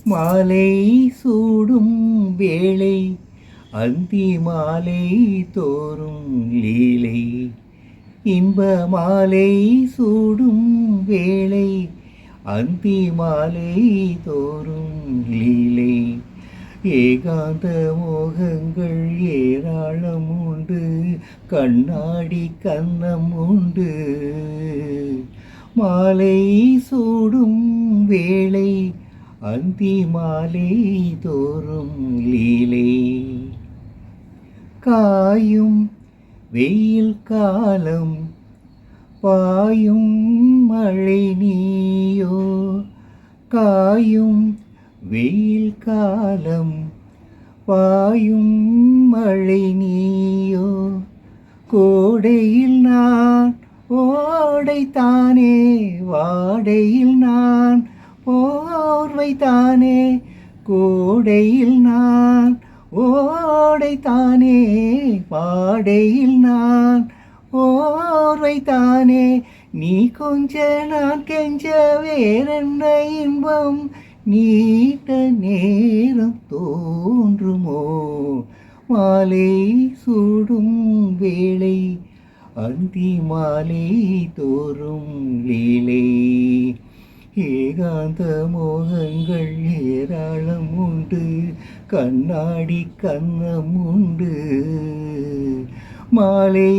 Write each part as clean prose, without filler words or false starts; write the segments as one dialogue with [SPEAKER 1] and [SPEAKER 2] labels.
[SPEAKER 1] மாலை சூடும் வேளை அந்தி மாலை தோறும் லீலை இன்ப மாலை சூடும் வேளை அந்தி மாலை தோறும் லீலை ஏகாந்த மோகங்கள் ஏராளம் உண்டு கண்ணாடி கன்னம் உண்டு மாலை சூடும் வேளை அந்தி மாலை தோறும் லீலை காயும் வெயில் காலம் பாயும் மழை நீயோ காயும் வெயில் காலம் பாயும் மழை நீயோ கோடையில் நான் ஓடைத்தானே வாடையில் நான் போர்வைத்தானே கோடையில் நான் ஓடைத்தானே பாடையில் நான் ஓர்வைத்தானே நீ கொஞ்ச நான் கெஞ்ச வேறென்ன இன்பம் நீட்ட நேரம் தோன்றுமோ மாலை சூடும் வேளை அந்தி மாலை தோறும் லீலை ஏகாந்த மோகங்கள் ஏராளம் உண்டு கண்ணாடி கன்னம் உண்டு மாலை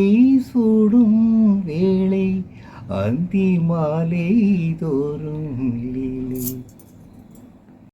[SPEAKER 1] சூடும் வேளை அந்தி மாலை தோறும் லீலை